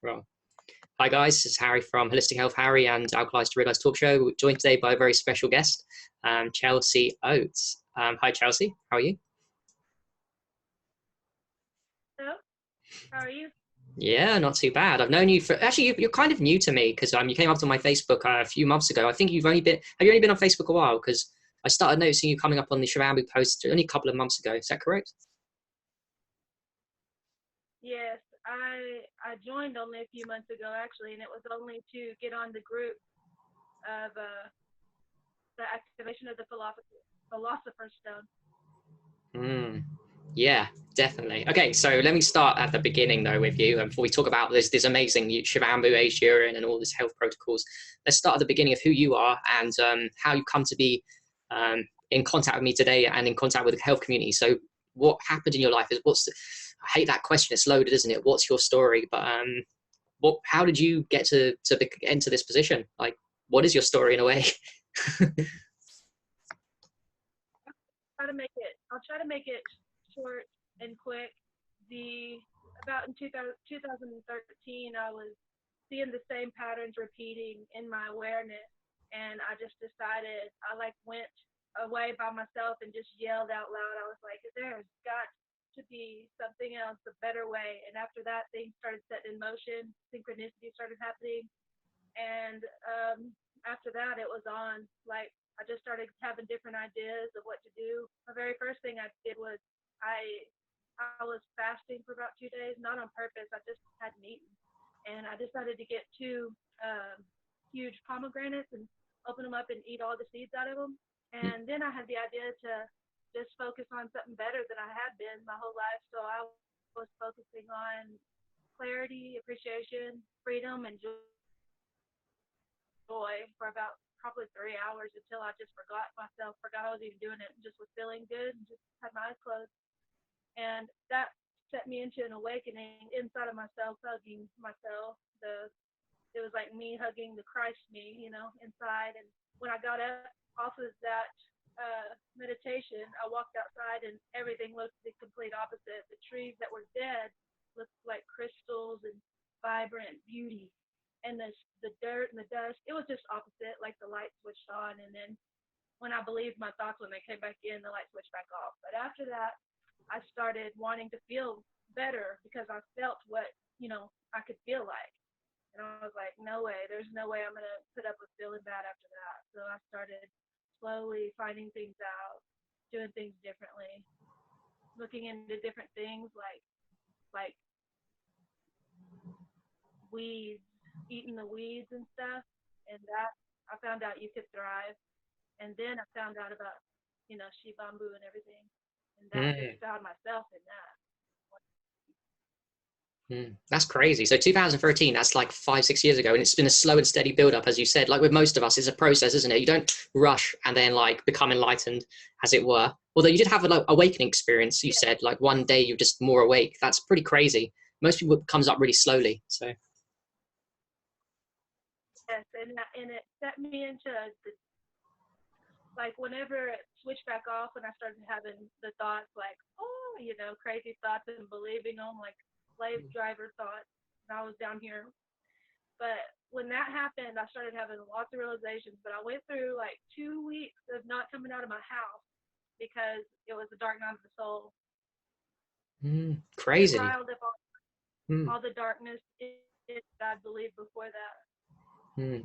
Well, hi guys, it's Harry from Holistic Health Harry and Alkalized to Realize Talk Show. We're joined today by a very special guest, Chelsea Oates. Hi Chelsea, how are you? Hello, how are you? Yeah, not too bad. I've known you for actually you're kind of new to me because you came up to my Facebook a few months ago. I think have you only been on Facebook a while? Because I started noticing you coming up on the Shavambu post only a couple of months ago. Is that correct? Yes, I joined only a few months ago actually, and it was only to get on the group of the activation of the philosopher's stone. Mm. Yeah, definitely. Okay, so let me start at the beginning though with you, and before we talk about this amazing Shivambu aged urine and all these health protocols. Let's start at the beginning of who you are and how you come to be in contact with me today and in contact with the health community. So, what happened in your life? I hate that question. It's loaded, isn't it? What's your story? But how did you get to enter this position? Like, what is your story in a way? I'll try to make it short and quick. The about in 2013, I was seeing the same patterns repeating in my awareness, and I just decided I went away by myself and just yelled out loud. I was like, "There's got to be something else, a better way." And after that, things started setting in motion. Synchronicity started happening, and after that, it was on. I just started having different ideas of what to do. The very first thing I did was I I was fasting for about 2 days, not on purpose. I just hadn't eaten, and I decided to get two huge pomegranates and open them up and eat all the seeds out of them. And then I had the idea to just focus on something better than I had been my whole life. So I was focusing on clarity, appreciation, freedom, and joy for about probably 3 hours until I just forgot myself, forgot I was even doing it, and just was feeling good and just had my eyes closed. And that set me into an awakening inside of myself, hugging myself. It was like me hugging the Christ me, inside. And when I got up off of that meditation, I walked outside and everything looked the complete opposite. The trees that were dead looked like crystals and vibrant beauty. And the dirt and the dust, it was just opposite, like the light switched on. And then when I believed my thoughts, when they came back in, the light switched back off. But after that, I started wanting to feel better because I felt what, I could feel like. And I was like, no way, there's no way I'm going to put up with feeling bad after that. So I started slowly finding things out, doing things differently, looking into different things like weeds, eating the weeds and stuff. And that I found out you could thrive. And then I found out about, shibambu and everything. And that just Mm. found myself in that. That's crazy. So 2013, that's like 5, 6 years ago. And it's been a slow and steady build up, as you said, like with most of us, it's a process, isn't it? You don't rush and then like become enlightened, as it were. Although you did have an awakening experience, you Yeah. said, like one day you're just more awake. That's pretty crazy. Most people, it comes up really slowly. So, Yes, and it set me into whenever it switched back off, when I started having the thoughts like, oh, crazy thoughts and believing them, like slave driver thoughts. And I was down here. But when that happened, I started having lots of realizations. But I went through like 2 weeks of not coming out of my house because it was the dark night of the soul. And it crazy. piled up Mm. all the darkness that I believed before that. Mm.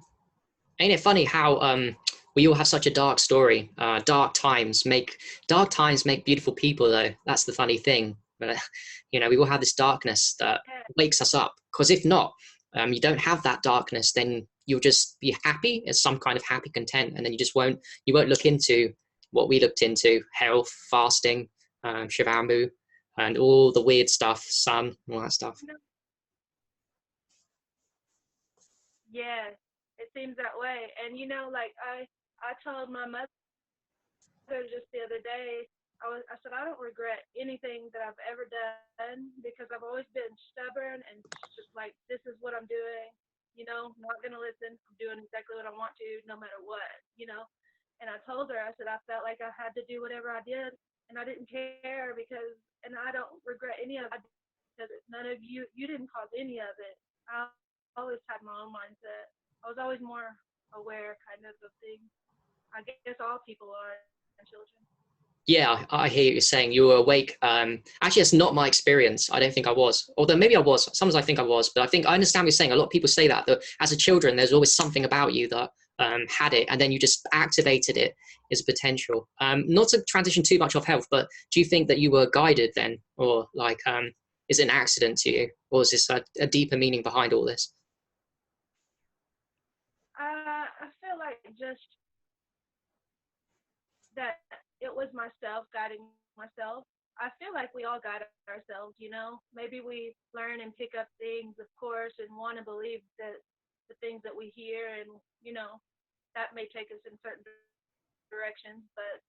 Ain't it funny how we all have such a dark story? Dark times make beautiful people, though. That's the funny thing. But we all have this darkness that Yeah, wakes us up. Because if not, you don't have that darkness, then you'll just be happy as some kind of happy content, and then you won't look into what we looked into: health, fasting, shivambu, and all the weird stuff, sun, all that stuff. yes, it seems that way. And I told my mother just the other day, I said I don't regret anything that I've ever done because I've always been stubborn and just like, this is what I'm doing, not gonna listen. I'm doing exactly what I want to, no matter what. And I told her, I said I felt like I had to do whatever I did, and I didn't care and I don't regret any of it because none of you didn't cause any of it. I always had my own mindset. I was always more aware kind of things. I guess all people are, and children. Yeah, I hear you saying you were awake. Actually, it's not my experience. I don't think I was. Although maybe I was. Sometimes I think I was. But I think I understand what you're saying. A lot of people say that as a children, there's always something about you that had it, and then you just activated it as potential. Not to transition too much off health, but do you think that you were guided then? Or like, is it an accident to you? Or is this a deeper meaning behind all this? I feel like just that it was myself guiding myself. I feel like we all guide ourselves, you know. Maybe we learn and pick up things, of course, and want to believe that the things that we hear, and you know, that may take us in certain directions, but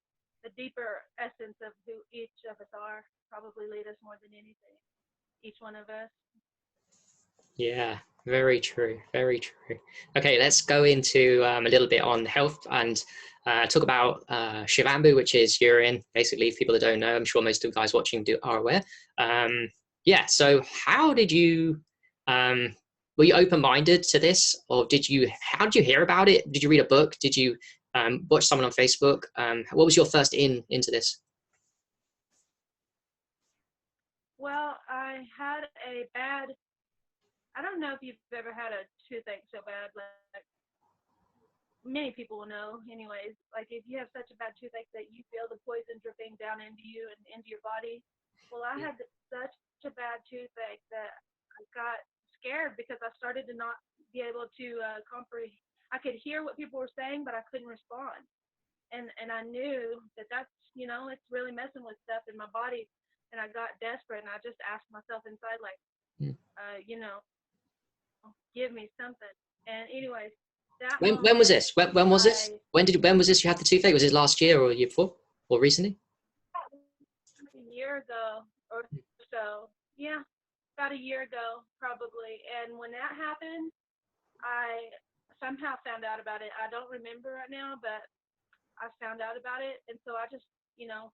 the deeper essence of who each of us are probably lead us more than anything. Each one of us. Yeah, very true. Very true. Okay, let's go into a little bit on health and talk about Shivambu, which is urine. Basically, if people that don't know, I'm sure most of the guys watching are aware. Yeah, so how did you, were you open-minded to this, or how did you hear about it? Did you read a book? Did you watch someone on Facebook? What was your first into this? Well, I had a bad. I don't know if you've ever had a toothache so bad, like many people will know anyways, like if you have such a bad toothache that you feel the poison dripping down into you and into your body. Well, I had such a bad toothache that I got scared because I started to not be able to comprehend. I could hear what people were saying, but I couldn't respond. And I knew that that's, you know, it's really messing with stuff in my body. And I got desperate, and I just asked myself inside, like, you know, give me something. And anyways, that When was moment, this? When was this? When was this you had the toothache? Was it last year or year before or recently? a year ago or so, yeah, about a year ago probably. And when that happened, I somehow found out about it. I don't remember right now, but I found out about it, and so I just, you know,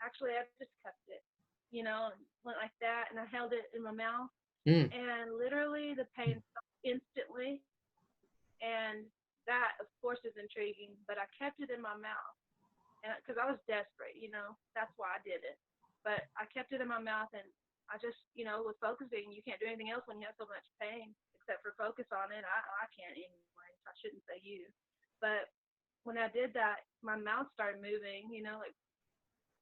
actually I just kept it, you know, and went like that, and I held it in my mouth, Mm, and literally the pain stopped instantly. And that, of course, is intriguing, but I kept it in my mouth, and because I was desperate, you know, that's why I did it. But I kept it in my mouth, and I just, you know, was focusing. You can't do anything else when you have so much pain except for focus on it. I can't anyway. I shouldn't say you, but when I did that, my mouth started moving. You know,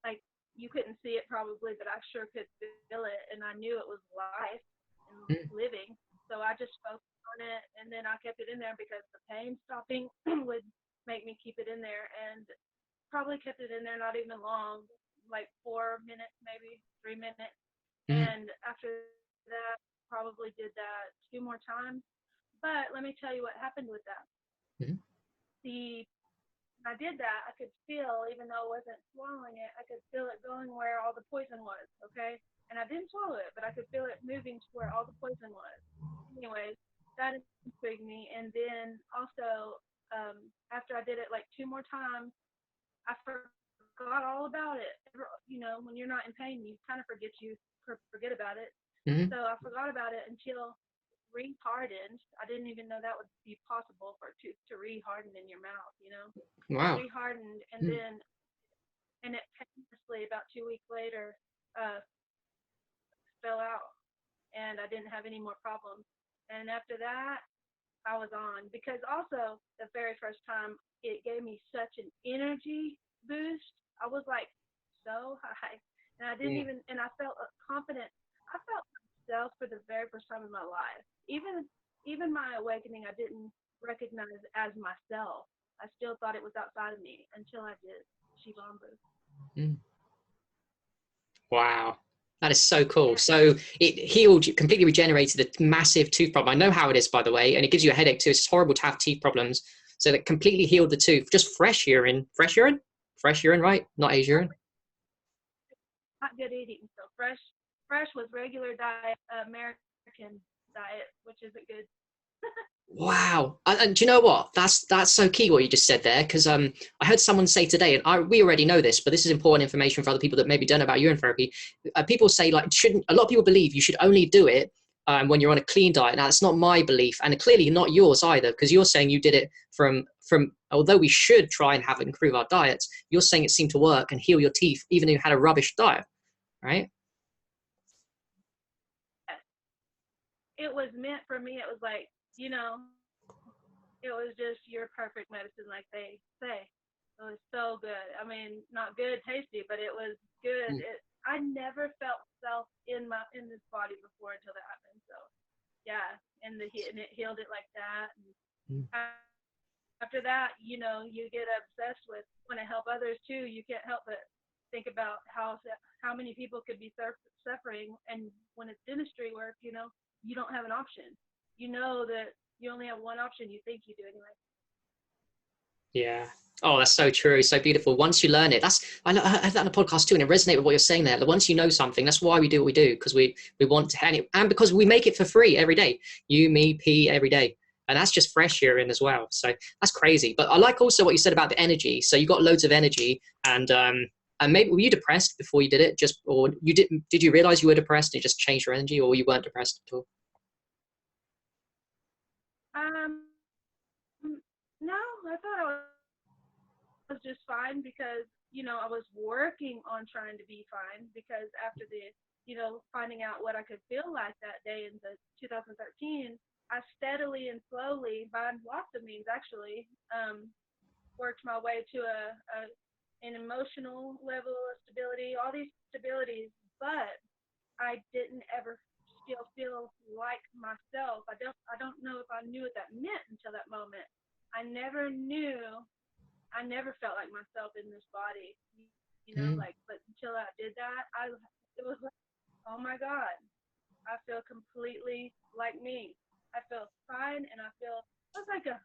like you couldn't see it probably, but I sure could feel it, and I knew it was life and mm, living. So I just focused on it, and then I kept it in there because the pain stopping would make me keep it in there, and probably kept it in there not even long, like 4 minutes, maybe 3 minutes. mm, And after that, probably did that two more times. But let me tell you what happened with that. mm, The When I did that, I could feel, even though I wasn't swallowing it, I could feel it going where all the poison was. Okay, and I didn't swallow it, but I could feel it moving to where all the poison was. Anyways, that intrigued me. And then also, after I did it like two more times, I forgot all about it. You know, when you're not in pain, you kind of forget about it. mm. So I forgot about it until rehardened. I didn't even know that would be possible for a tooth to reharden in your mouth. You know, it Wow. rehardened, and Mm, then and it painlessly about 2 weeks later uh, fell out, and I didn't have any more problems. And after that, I was on, because also the very first time it gave me such an energy boost. I was like so high, and I didn't mm. even, and I felt confident. I felt myself for the very first time in my life. Even my awakening, I didn't recognize as myself. I still thought it was outside of me until I did Shivambu. Mm. Wow. That is so cool. Yeah, So it healed, completely regenerated a massive tooth problem. I know how it is, by the way, and it gives you a headache too. It's horrible to have teeth problems. So that completely healed the tooth. Just fresh urine, right? Not Asian urine. not good eating. So fresh was regular diet, American diet, which isn't good. Wow. And do you know what? That's so key what you just said there, because I heard someone say today, and we already know this, but this is important information for other people that maybe don't know about urine therapy. People say like shouldn't a lot of people believe you should only do it when you're on a clean diet. Now, that's not my belief, and clearly not yours either, because you're saying you did it from, although we should try and improve our diets, you're saying it seemed to work and heal your teeth, even though you had a rubbish diet, right? It was meant for me. It was like, you know, it was just your perfect medicine, like they say. It was so good. I mean, not good, tasty, but it was good. I never felt self in this body before until that happened. So yeah, and it healed it like that. And after that, you know, you get obsessed with want to help others too. You can't help but think about how many people could be suffering. And when it's dentistry work, you know, you don't have an option. You know that you only have one option. You think you do anyway. Yeah. Oh, that's so true. So beautiful. Once you learn it, I heard that on the podcast too, and it resonated with what you're saying there. That once you know something, that's why we do what we do, because we want to, and because we make it for free every day. You, me, P, every day. And that's just fresh urine as well. So that's crazy. But I like also what you said about the energy. So you got loads of energy, and maybe were you depressed before you did it? Or did you realize you were depressed and you just changed your energy, or you weren't depressed at all? No, I thought I was just fine because, you know, I was working on trying to be fine because after the, you know, finding out what I could feel like that day in the 2013, I steadily and slowly, by lots of means actually, worked my way to an emotional level of stability, all these stabilities, but I didn't ever still feel like myself. I don't know if I knew what that meant until that moment. I never felt like myself in this body, you know, like, but until I did that, it was like, oh my God, I feel completely like me. I feel fine, and it was like I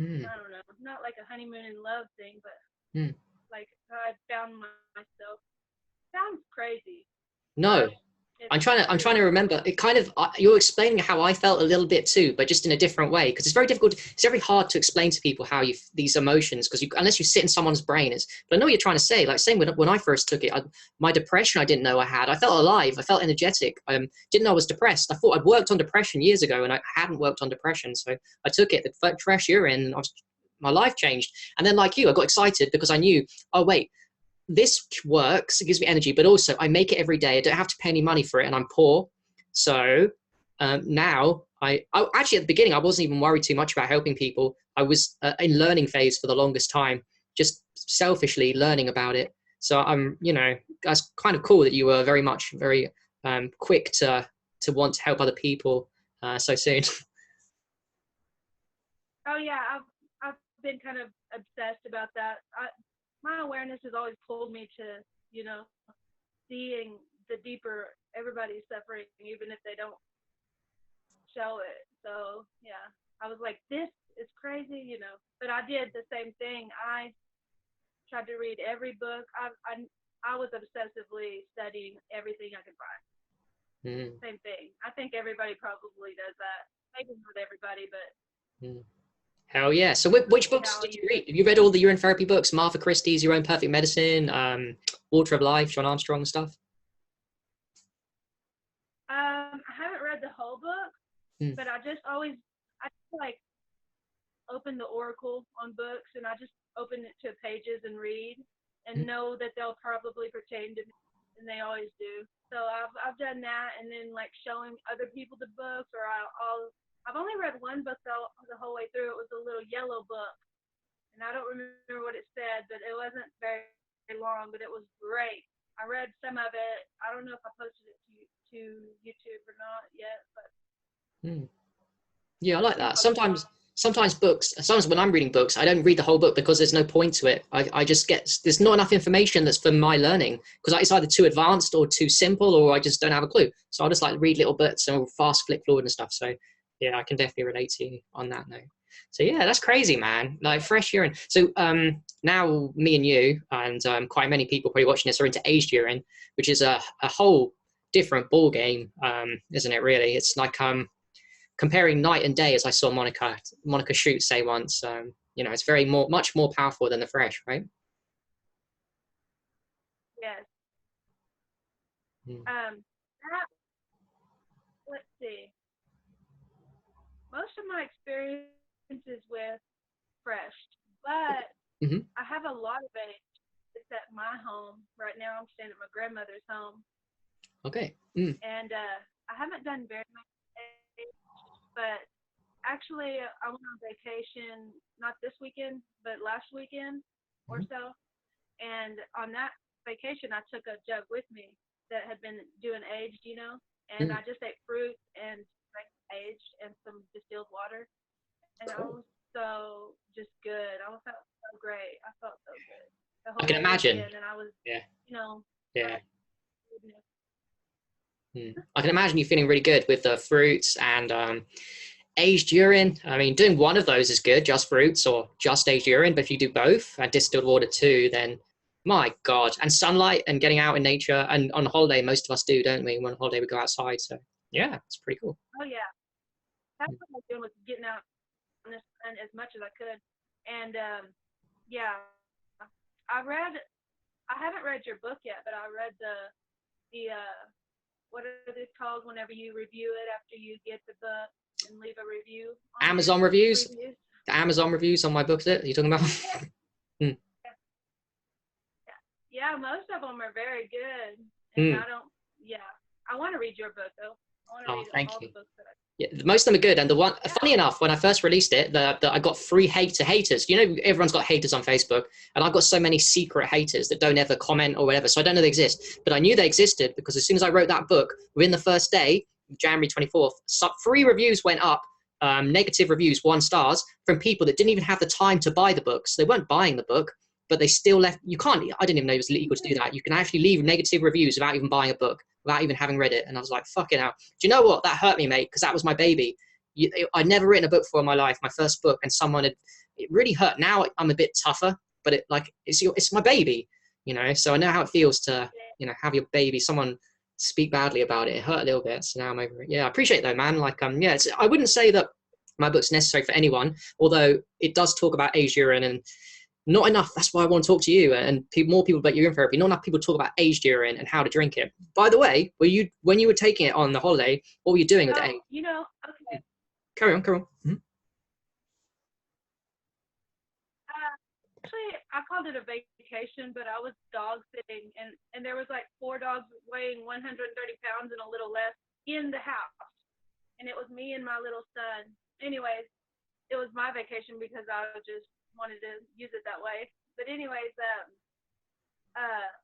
don't know, not like a honeymoon in love thing, but like I found myself. Sounds crazy, No. but I'm trying to remember. It kind of, you're explaining how I felt a little bit too, but just in a different way. Because it's very difficult. It's very hard to explain to people how these emotions, because unless you sit in someone's brain. But I know what you're trying to say. Like same when I first took it, my depression I didn't know I had. I felt alive. I felt energetic. Didn't know I was depressed. I thought I'd worked on depression years ago, and I hadn't worked on depression. So I took it, the fresh urine, and my life changed. And then like you, I got excited because I knew, oh wait, this works, it gives me energy, but also I make it every day. I don't have to pay any money for it, and I'm poor. So now I actually, at the beginning, I wasn't even worried too much about helping people. I was in learning phase for the longest time, just selfishly learning about it. So that's kind of cool that you were very quick to want to help other people so soon. Oh yeah, I've been kind of obsessed about that. My awareness has always pulled me to, you know, seeing the deeper everybody's suffering, even if they don't show it. So yeah, I was like, this is crazy, you know. But I did the same thing. I tried to read every book. I was obsessively studying everything I could find. Same thing. I think everybody probably does that. Maybe not everybody, but Hell yeah. So which books did you read? Have you read all the urine therapy books? Martha Christie's Your Own Perfect Medicine, Water of Life, John Armstrong stuff? I haven't read the whole book, but I just like open the oracle on books, and I just open it to pages and read and know that they'll probably pertain to me, and they always do. So I've done that, and then like showing other people the books, or I've only read one book though the whole way through. It was a little yellow book, and I don't remember what it said, but it wasn't very long, but it was great. I read some of it. I don't know if I posted it to YouTube or not yet, but yeah, I like that. Sometimes when I'm reading books, I don't read the whole book because there's no point to it. I just there's not enough information that's for my learning, because it's either too advanced or too simple, or I just don't have a clue. So I'll just like read little bits and fast flip forward and stuff. So yeah, I can definitely relate to you on that note. So yeah, that's crazy, man. Like fresh urine. So now me and you and quite many people probably watching this are into aged urine, which is a whole different ball game, isn't it? Really, it's like comparing night and day, as I saw Monica Shoot say once. It's much more powerful than the fresh, right? yes. Mm. That, let's see. Most of my experiences with fresh, but Hmm. I have a lot of it. It's at my home right now. I'm staying at my grandmother's home, Okay. and I haven't done very much, but actually, I went on vacation not this weekend, but last weekend or Mhm. so. And on that vacation, I took a jug with me that had been doing aged, and Mm. I just ate fruit and drank aged and some distilled water. And I Cool. was so just good. I felt so great. I felt so good the I can whole imagine. weekend. And I was, Yeah. you know, Yeah. like, goodness. I can imagine you feeling really good with the fruits and aged urine. I mean, doing one of those is good, just fruits or just aged urine. But if you do both and distilled water too, then my God. And sunlight and getting out in nature. And on holiday, most of us do, don't we? When on holiday, we go outside. So yeah, it's pretty cool. Oh, yeah. That's what I was doing, was getting out in the sun as much as I could. And yeah, I read, I haven't read your book yet, but I read the what are these called whenever you review it after you get the book and leave a review on there? Amazon reviews. Previews. The Amazon reviews on my books. Are you talking about? Yeah, Mm. yeah, yeah. Most of them are very good, and Mm. I don't. Yeah, I want to read your book though. I want to Oh, read thank all you. the books that I. Yeah, most of them are good. And the one, Yeah. funny enough, when I first released it, I got free haters. You know, everyone's got haters on Facebook, and I've got so many secret haters that don't ever comment or whatever. So I don't know they exist, but I knew they existed because as soon as I wrote that book, within the first day, January 24th, free reviews went up. Negative reviews, 1 stars, from people that didn't even have the time to buy the book. So they weren't buying the book, but they still left. You can't. I didn't even know it was legal to do that. You can actually leave negative reviews without even buying a book, without even having read it. And I was like, fucking hell. Do you know what? That hurt me, mate, because that was my baby. I'd never written a book before in my life, my first book, and someone had, it really hurt. Now I'm a bit tougher, but it's my baby, so I know how it feels to, have your baby, someone speak badly about it. It hurt a little bit. So now I'm over it. Yeah, I appreciate it though, man. Like, yeah, I wouldn't say that my book's necessary for anyone, although it does talk about aged urine and not enough. That's why I want to talk to you and more people about urine therapy. Not enough people talk about aged urine and how to drink it. By the way, when you were taking it on the holiday, what were you doing with the Oh, egg? okay. Carry on, carry on. Actually, I called it a vacation, but I was dog sitting, and there was like 4 dogs weighing 130 pounds and a little less in the house, and it was me and my little son. Anyways, it was my vacation because I just wanted to use it that way. But anyways,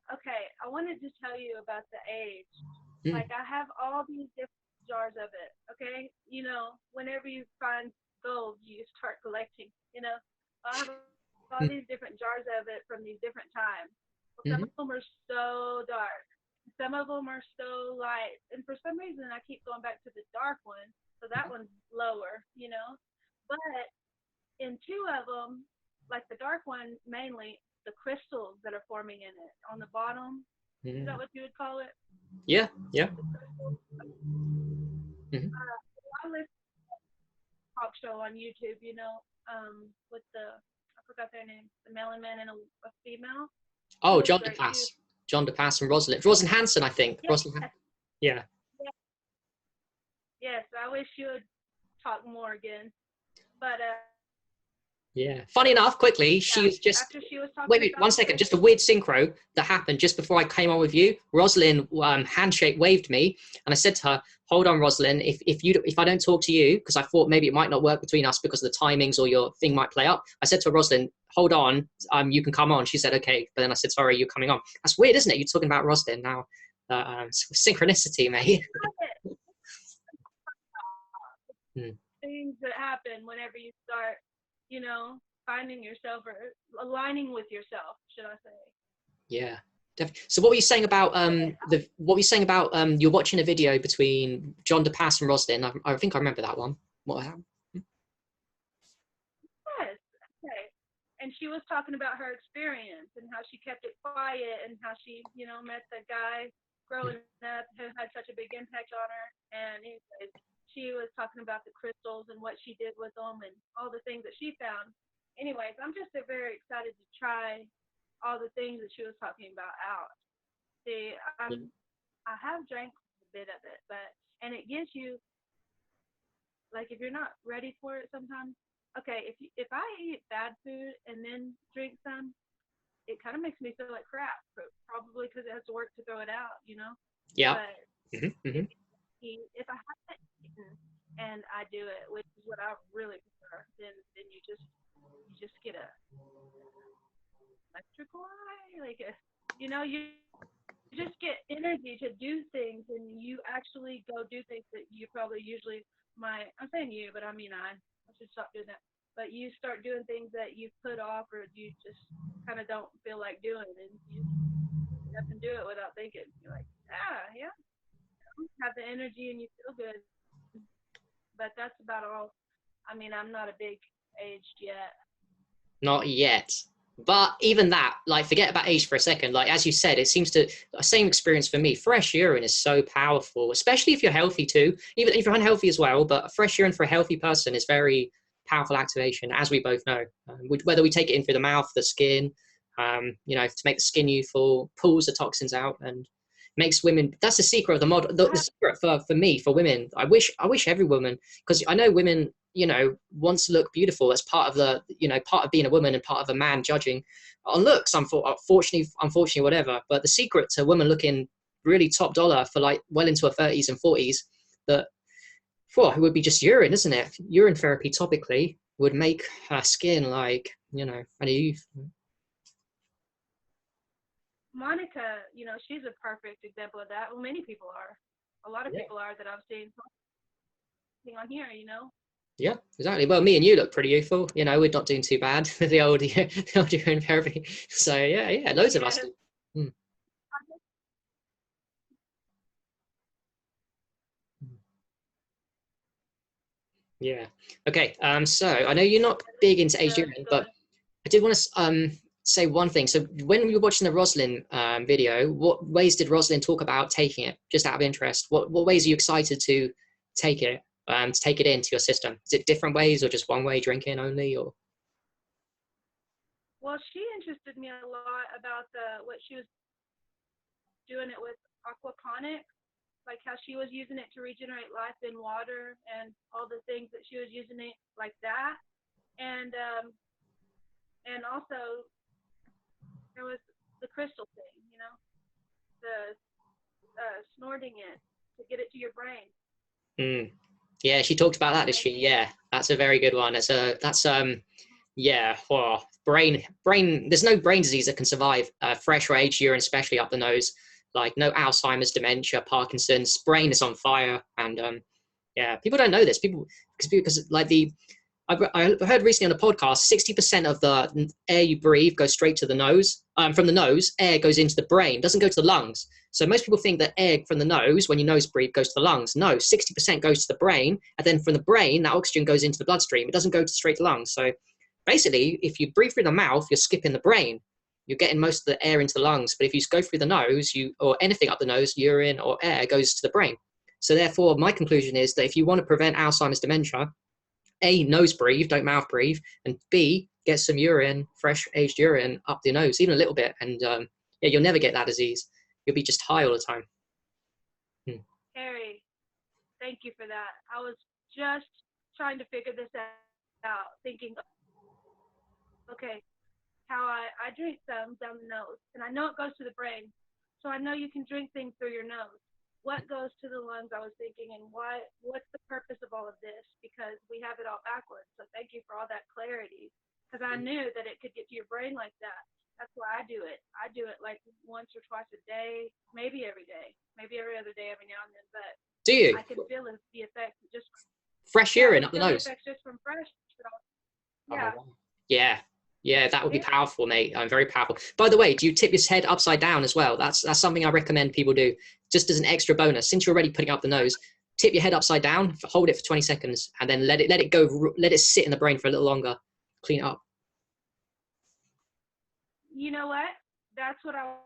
okay, I wanted to tell you about the age. Mm, Like I have all these different jars of it. Okay, whenever you find gold, you start collecting. I have all mm, these different jars of it from these different times. Well, some mm, of them are so dark. Some of them are so light. And for some reason, I keep going back to the dark one. So that one's lower. But in 2 of them, like the dark one mainly, the crystals that are forming in it on the bottom, is that mm. what you would call it? Yeah, yeah. The crystals. Mhm. I listen to a talk show on YouTube, with I forgot their name, the melon man and a female. She Oh, was John great too. DePass. John DePass and Rosalind Hanson, I think. Yes, Rosalind. Yeah. yes, yes. I wish you would talk more again. But Yeah. Funny enough, quickly, yeah, she was just. after she was talking Wait, about 1 second. Just a crystals. weird synchro that happened just before I came on with you. Rosalind handshake waved me, and I said to her, "Hold on, Rosalind. If I don't talk to you, because I thought maybe it might not work between us because of the timings or your thing might play up." I said to her, Rosalind, "Hold on. You can come on." She said, "Okay," but then I said, "Sorry, you're coming on." That's weird, isn't it? You're talking about Rosalind now. Synchronicity, mate. Hmm. Things that happen whenever you start, finding yourself or aligning with yourself, should I say? Yeah. So what were you saying about what were you saying about you're watching a video between John DePass and Roslyn? I think I remember that one. What happened? Yes. Okay. And she was talking about her experience and how she kept it quiet and how she, met the guy growing up who had such a big impact on her. And anyways, she was talking about the crystals and what she did with them and all the things that she found. Anyways, I'm just very excited to try all the things that she was talking about out. See, I have drank a bit of it, and it gives you like if you're not ready for it sometimes, okay, if I eat bad food and then drink some, it kind of makes me feel like crap, probably because it has to work to throw it out, you know. Yeah. But if if I haven't eaten and I do it, which is what I really prefer, then you just get a electrical high, like a, you know, you just get energy to do things, and you actually go do things that you probably usually might. I'm saying you, but I mean I should stop doing that. But you start doing things that you put off or you just kind of don't feel like doing, and you get up and do it without thinking. You're like, yeah, have the energy and you feel good. But that's about all. I mean, I'm not a big aged yet. Not yet. But even that, like, forget about age for a second. Like, as you said, it seems to, same experience for me. Fresh urine is so powerful, especially if you're healthy too. Even if you're unhealthy as well, but fresh urine for a healthy person is very powerful activation, as we both know. Whether we take it in through the mouth, the skin, you know, to make the skin youthful, pulls the toxins out, and makes women. That's the secret of the model. The secret for me, for women. I wish every woman, because I know women, you know, wants to look beautiful. That's part of the, you know, part of being a woman and part of a man judging on looks, unfortunately, whatever. But the secret to a woman looking really top dollar for like well into her 30s and 40s, that it would be just urine, isn't it? Urine therapy topically would make her skin like, you know, and youth. Monica, you know, she's a perfect example of that. Well, many people are. A lot of people are that I've seen on here, you know. Yeah, exactly. Well, me and you look pretty youthful. You know, we're not doing too bad with the old urine therapy. So yeah, loads of us do. Mm. Yeah. Okay. So I know you're not big into aged urine, but I did want to say one thing. So when we were watching the Roslyn video, what ways did Roslyn talk about taking it? Just out of interest, what ways are you excited to take it? To take it into your system? Is it different ways or just one way drinking only, or? Well, she interested me a lot about what she was doing it with aquaponics, like how she was using it to regenerate life in water and all the things that she was using it like that. And also there was the crystal thing, you know, the snorting it to get it to your brain. Mm. Yeah, she talked about that, did she? Yeah, that's a very good one. Yeah, brain. There's no brain disease that can survive fresh or aged urine, especially up the nose. Like no Alzheimer's, dementia, Parkinson's. Brain is on fire, and yeah, people don't know this. Because like I heard recently on a podcast, 60% of the air you breathe goes straight to the nose. From the nose, air goes into the brain, doesn't go to the lungs. So most people think that air from the nose, when you nose breathe, goes to the lungs. No, 60% goes to the brain, and then from the brain, that oxygen goes into the bloodstream. It doesn't go straight to the lungs. So basically, if you breathe through the mouth, you're skipping the brain. You're getting most of the air into the lungs. But if you go through the nose, or anything up the nose, urine or air goes to the brain. So therefore, my conclusion is that if you want to prevent Alzheimer's, dementia, A, nose breathe, don't mouth breathe, and B, get some urine, fresh aged urine up the nose, even a little bit, and yeah, you'll never get that disease. You'll be just high all the time. Harry, thank you for that. I was just trying to figure this out, thinking, okay, how I drink some down the nose, and I know it goes to the brain, so I know you can drink things through your nose. What goes to the lungs, I was thinking, and what's the purpose of all of this? Because we have it all backwards. So thank you for all that clarity, because I knew that it could get to your brain like that. That's why I do it. I do it like once or twice a day, maybe every day, maybe every other day, every now and then. But do you? I can feel the effects just fresh urine up the nose. The effects just from fresh. So, yeah. Oh, wow. Yeah, that would be powerful, mate. Very powerful. By the way, do you tip your head upside down as well? That's something I recommend people do, just as an extra bonus. Since you're already putting up the nose, tip your head upside down, hold it for 20 seconds, and then let it go. Let it sit in the brain for a little longer. Clean it up. You know what? That's what I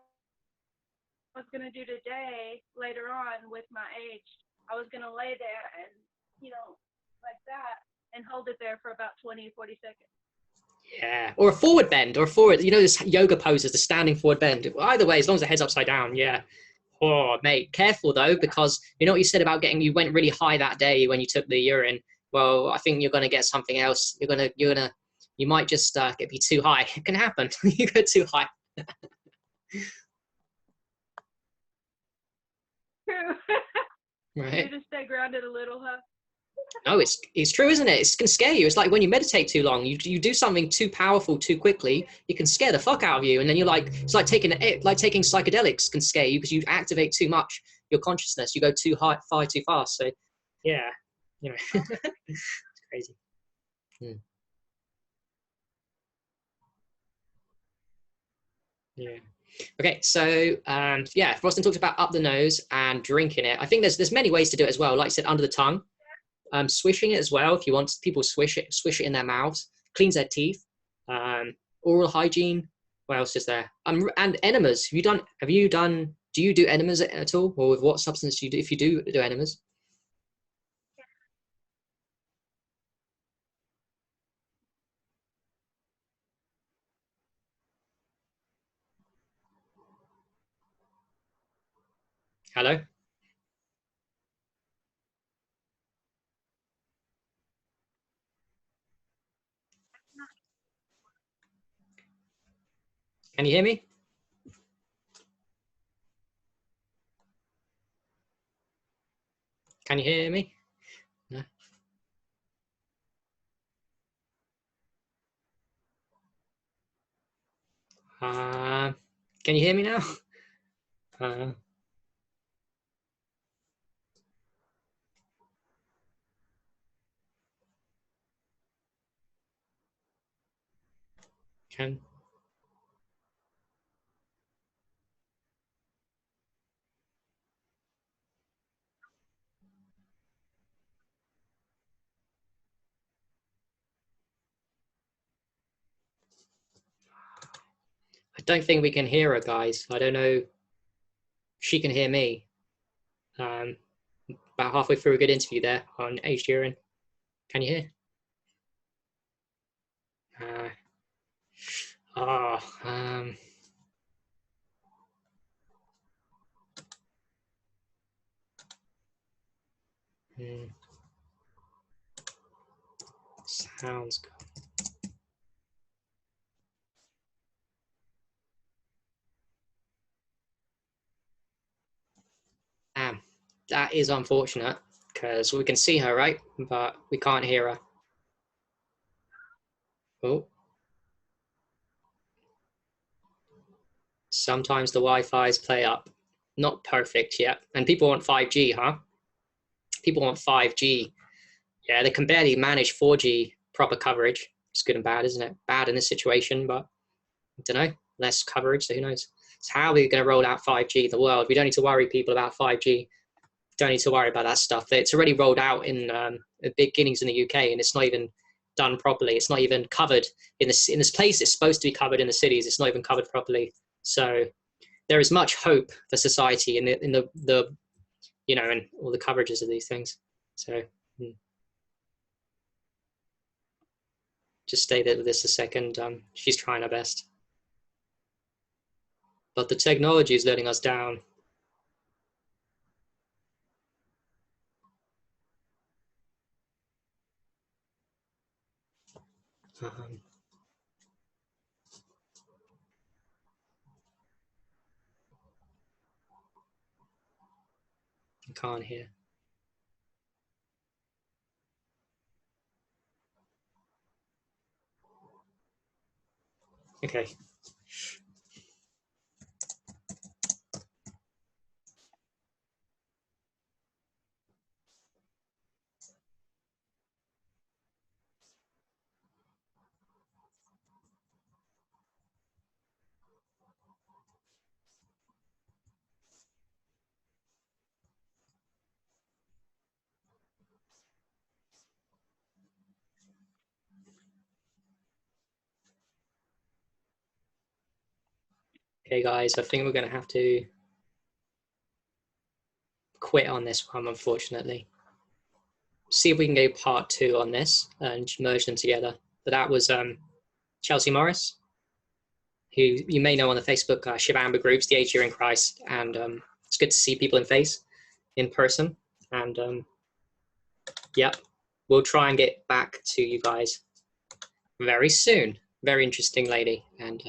was going to do today, later on with my age. I was going to lay there and, you know, like that, and hold it there for about 20, 40 seconds. Yeah, or a forward bend, or a forward, you know, this yoga poses, the standing forward bend. Either way, as long as the head's upside down, yeah. Oh, mate, careful though, because you know what you said about you went really high that day when you took the urine. well, I think you're going to get something else. You might just be too high. It can happen. You go too high. True. Right. You just stay grounded a little, huh? No, it's true, isn't it? It can scare you. It's like when you meditate too long, you do something too powerful too quickly, it can scare the fuck out of you, and then you're like, it's like taking psychedelics can scare you because you activate too much your consciousness. You go too high, far too fast. So, yeah, you know, it's crazy. Yeah. Okay, so yeah, Froston talked about up the nose and drinking it. I think there's many ways to do it as well. Like I said, under the tongue. Swishing it as well. If you want people swish it in their mouths, cleans their teeth. Oral hygiene. What else is there? And enemas. Do you do enemas at all? Or with what substance do you do if you do enemas? Hello? Can you hear me? Can you hear me? No. Can you hear me now? Uh, can I don't think we can hear her, guys. I don't know. She can hear me. Um, about halfway through a good interview there on aged urine. Can you hear? Uh, oh, hmm, sounds good. That is unfortunate because we can see her, right? But we can't hear her. Oh, sometimes the Wi-Fi's play up. Not perfect yet. And people want 5G, huh? People want 5G. Yeah, they can barely manage 4G proper coverage. It's good and bad, isn't it? Bad in this situation, but I don't know. Less coverage, so who knows? It's how we're going to roll out 5G in the world. We don't need to worry people about 5G. Don't need to worry about that stuff. It's already rolled out in the beginnings in the UK, and it's not even done properly. It's not even covered in this place. It's supposed to be covered in the cities. It's not even covered properly. So there is much hope for society in the and all the coverages of these things. So just stay there with this a second. She's trying her best, but the technology is letting us down. Um, I can't hear. Okay. Okay, guys, I think we're going to have to quit on this one, unfortunately. See if we can go part 2 on this and merge them together. But that was Chelsea Morris, who you may know on the Facebook Shivamba groups, the Age Year in Christ, and it's good to see people in person. And yep, we'll try and get back to you guys very soon. Very interesting lady, and